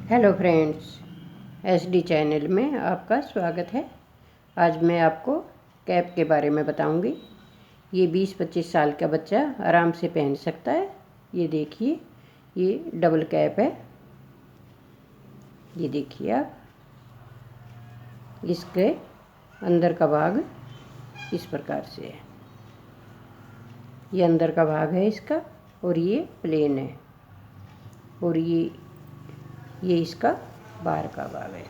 Hello friends, SD channel में आपका स्वागत है। आज मैं आपको कैप के बारे में बताऊंगी। ये 20-25 साल का बच्चा आराम से पहन सकता है। ये देखिए, ये डबल कैप है। ये देखिए आप, इसके अंदर का भाग इस प्रकार से है। ये अंदर का भाग है इसका, और ये प्लेन है, और ये इसका बाहर का भाग है।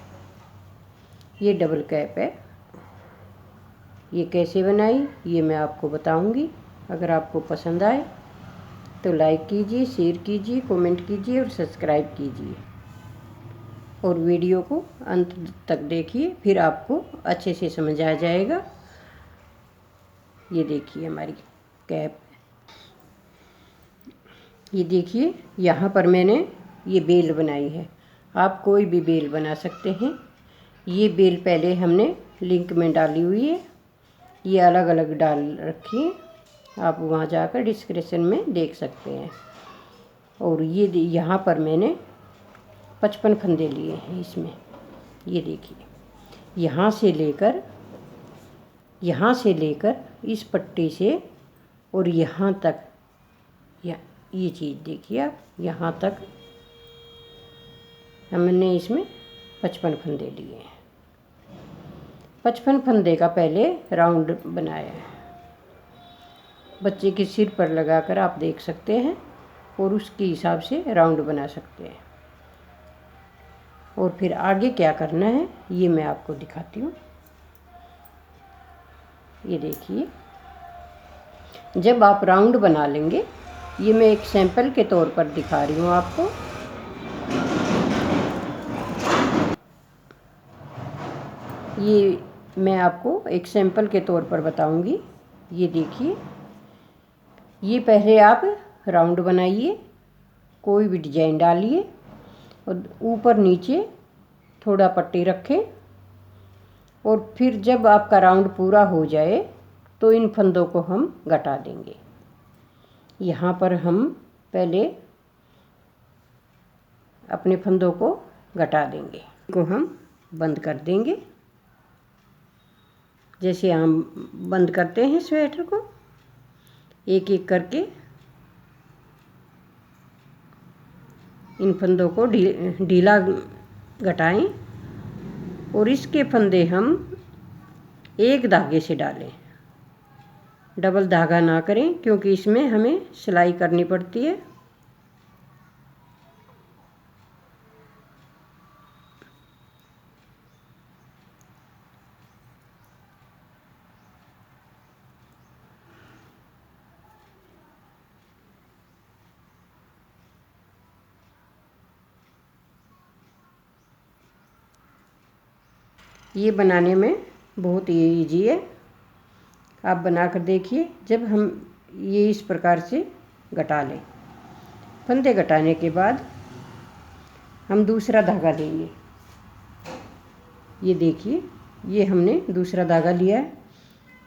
ये डबल कैप है। ये कैसे बनाई ये मैं आपको बताऊंगी। अगर आपको पसंद आए तो लाइक कीजिए, शेयर कीजिए, कमेंट कीजिए और सब्सक्राइब कीजिए, और वीडियो को अंत तक देखिए, फिर आपको अच्छे से समझ आ जाएगा। ये देखिए हमारी कैप। ये देखिए, यहाँ पर मैंने ये बेल बनाई है। आप कोई भी बेल बना सकते हैं। ये बेल पहले हमने लिंक में डाली हुई है। ये अलग अलग डाल रखी है, आप वहाँ जाकर डिस्क्रिप्शन में देख सकते हैं। और ये यहाँ पर मैंने 55 फंदे लिए हैं इसमें। ये देखिए, यहाँ से लेकर इस पट्टी से और यहाँ तक, ये चीज़ देखिए आप, यहाँ तक हमने इसमें 55 फंदे लिए हैं। 55 फंदे का पहले राउंड बनाया है। बच्चे के सिर पर लगाकर आप देख सकते हैं, और उसके हिसाब से राउंड बना सकते हैं। और फिर आगे क्या करना है ये मैं आपको दिखाती हूँ। ये देखिए, जब आप राउंड बना लेंगे, ये मैं एक सैंपल के तौर पर दिखा रही हूँ आपको। ये मैं आपको एक सैंपल के तौर पर बताऊंगी। ये देखिए, ये पहले आप राउंड बनाइए, कोई भी डिजाइन डालिए, और ऊपर नीचे थोड़ा पट्टी रखें, और फिर जब आपका राउंड पूरा हो जाए तो इन फंदों को हम घटा देंगे। यहाँ पर हम पहले अपने फंदों को घटा देंगे, को हम बंद कर देंगे, जैसे हम बंद करते हैं स्वेटर को। एक एक करके इन फंदों को ढीला घटाएं, और इसके फंदे हम एक धागे से डालें। डबल धागा ना करें, क्योंकि इसमें हमें सिलाई करनी पड़ती है। ये बनाने में बहुत ही ईजी है, आप बनाकर देखिए। जब हम ये इस प्रकार से घटा लें, फंदे घटाने के बाद हम दूसरा धागा लेंगे। ये देखिए, ये हमने दूसरा धागा लिया है,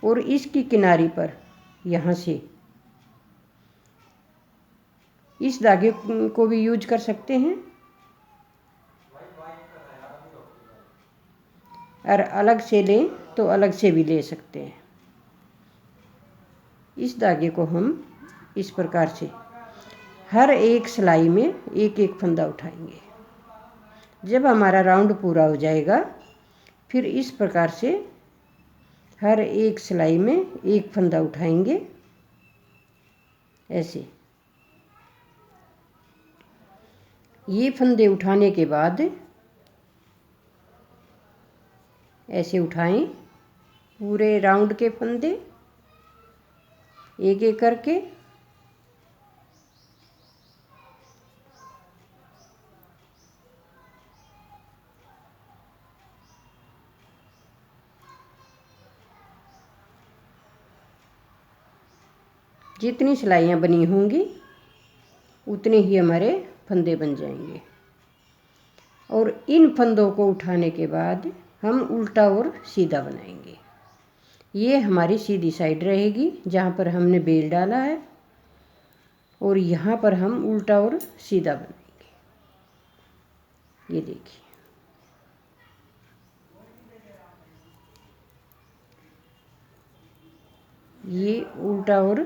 और इसकी किनारी पर यहाँ से इस धागे को भी यूज कर सकते हैं, और अलग से लें तो अलग से भी ले सकते हैं। इस धागे को हम इस प्रकार से हर एक सिलाई में एक एक फंदा उठाएंगे। जब हमारा राउंड पूरा हो जाएगा, फिर इस प्रकार से हर एक सिलाई में एक फंदा उठाएंगे, ऐसे। ये फंदे उठाने के बाद ऐसे उठाएं पूरे राउंड के फंदे, एक एक करके। जितनी सिलाइयाँ बनी होंगी उतने ही हमारे फंदे बन जाएंगे। और इन फंदों को उठाने के बाद हम उल्टा और सीधा बनाएंगे। ये हमारी सीधी साइड रहेगी जहाँ पर हमने बेल डाला है, और यहाँ पर हम उल्टा और सीधा बनाएंगे। ये देखिए, ये उल्टा और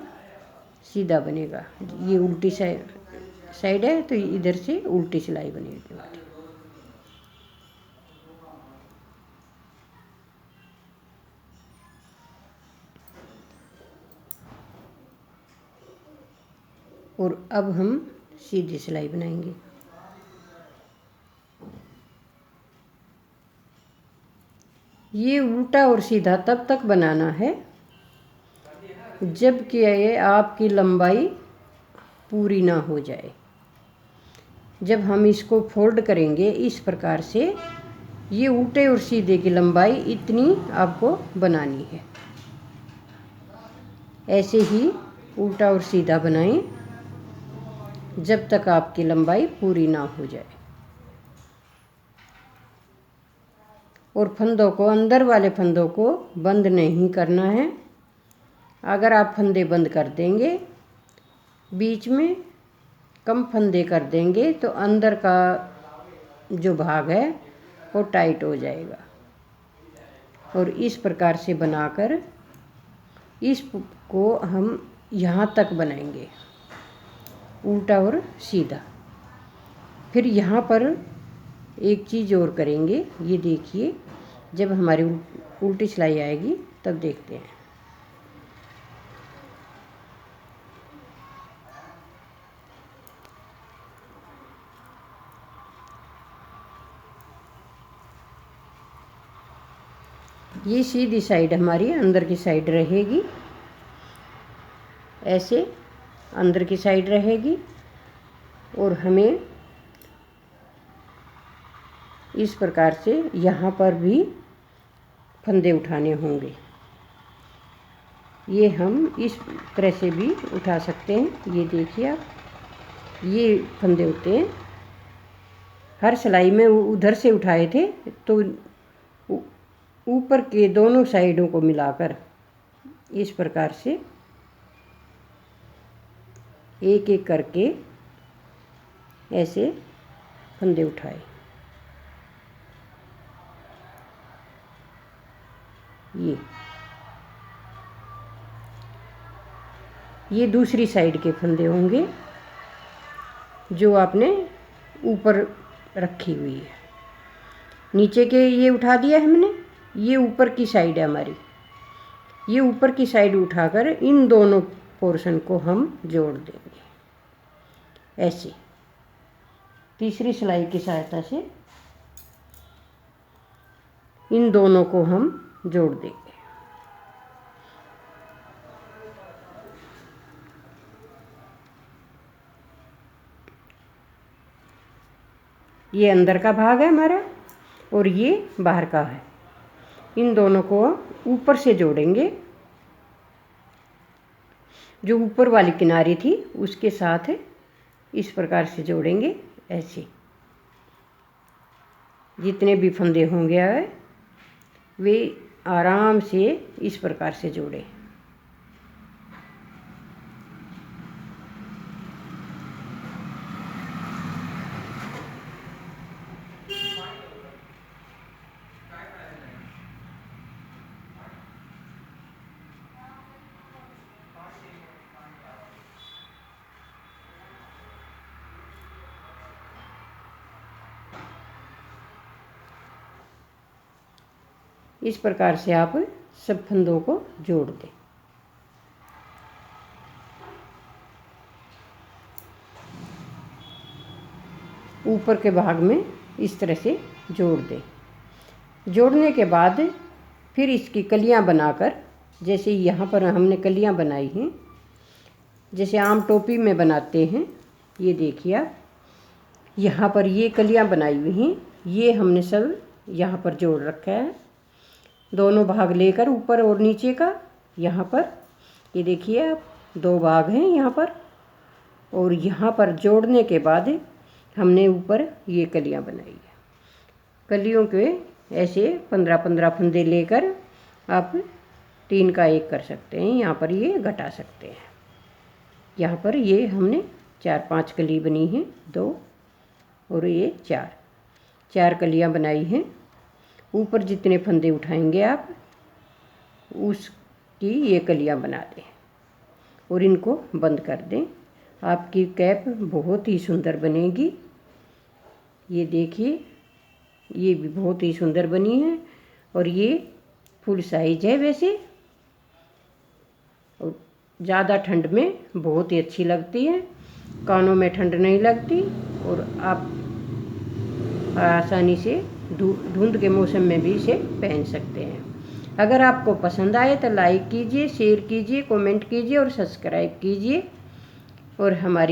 सीधा बनेगा। ये उल्टी साइड है तो इधर से उल्टी सिलाई बनेगी। और अब हम सीधी सिलाई बनाएंगे। ये उल्टा और सीधा तब तक बनाना है जब कि ये आपकी लंबाई पूरी ना हो जाए। जब हम इसको फोल्ड करेंगे इस प्रकार से, ये उल्टे और सीधे की लंबाई इतनी आपको बनानी है। ऐसे ही उल्टा और सीधा बनाएं जब तक आपकी लंबाई पूरी ना हो जाए। और फंदों को, अंदर वाले फंदों को बंद नहीं करना है। अगर आप फंदे बंद कर देंगे, बीच में कम फंदे कर देंगे, तो अंदर का जो भाग है वो टाइट हो जाएगा। और इस प्रकार से बनाकर इसको हम यहाँ तक बनाएंगे, उल्टा और सीधा। फिर यहाँ पर एक चीज़ और करेंगे, ये देखिए, जब हमारी उल्टी सिलाई आएगी तब देखते हैं। ये सीधी साइड हमारी अंदर की साइड रहेगी, ऐसे अंदर की साइड रहेगी। और हमें इस प्रकार से यहाँ पर भी फंदे उठाने होंगे। ये हम इस तरह से भी उठा सकते हैं। ये देखिए आप, ये फंदे होते हैं। हर सिलाई में उधर से उठाए थे तो ऊपर के दोनों साइडों को मिलाकर इस प्रकार से एक एक करके ऐसे फंदे उठाए। ये दूसरी साइड के फंदे होंगे जो आपने ऊपर रखी हुई है। नीचे के ये उठा दिया हमने, ये ऊपर की साइड है हमारी। ये ऊपर की साइड उठाकर इन दोनों पोर्शन को हम जोड़ देंगे ऐसे, तीसरी सिलाई की सहायता से इन दोनों को हम जोड़ देंगे। ये अंदर का भाग है हमारा और ये बाहर का है। इन दोनों को ऊपर से जोड़ेंगे। जो ऊपर वाली किनारी थी उसके साथ इस प्रकार से जोड़ेंगे ऐसे। जितने भी फंदे होंगे वे आराम से इस प्रकार से जोड़े। इस प्रकार से आप सब फंदों को जोड़ दें। ऊपर के भाग में इस तरह से जोड़ दें। जोड़ने के बाद फिर इसकी कलियां बनाकर, जैसे यहाँ पर हमने कलियां बनाई हैं, जैसे आम टोपी में बनाते हैं। ये देखिए आप, यहाँ पर ये कलियां बनाई हुई हैं, ये हमने सब यहाँ पर जोड़ रखा है। दोनों भाग लेकर ऊपर और नीचे का, यहाँ पर ये देखिए आप, दो भाग हैं यहाँ पर। और यहाँ पर जोड़ने के बाद हमने ऊपर ये कलियां बनाई है। कलियों के ऐसे 15-15 फंदे लेकर आप 3 का 1 कर सकते हैं। यहाँ पर ये घटा सकते हैं। यहाँ पर ये हमने 4-5 कली बनी है, 2 और ये 4। 4 कलियां बनाई हैं। ऊपर जितने फंदे उठाएंगे आप उसकी ये कलियां बना दें और इनको बंद कर दें। आपकी कैप बहुत ही सुंदर बनेगी। ये देखिए, ये भी बहुत ही सुंदर बनी है और ये फुल साइज है वैसे, और ज़्यादा ठंड में बहुत ही अच्छी लगती है। कानों में ठंड नहीं लगती और आप आसानी से धुंध के मौसम में भी इसे पहन सकते हैं। अगर आपको पसंद आए तो लाइक कीजिए, शेयर कीजिए, कमेंट कीजिए और सब्सक्राइब कीजिए और हमारी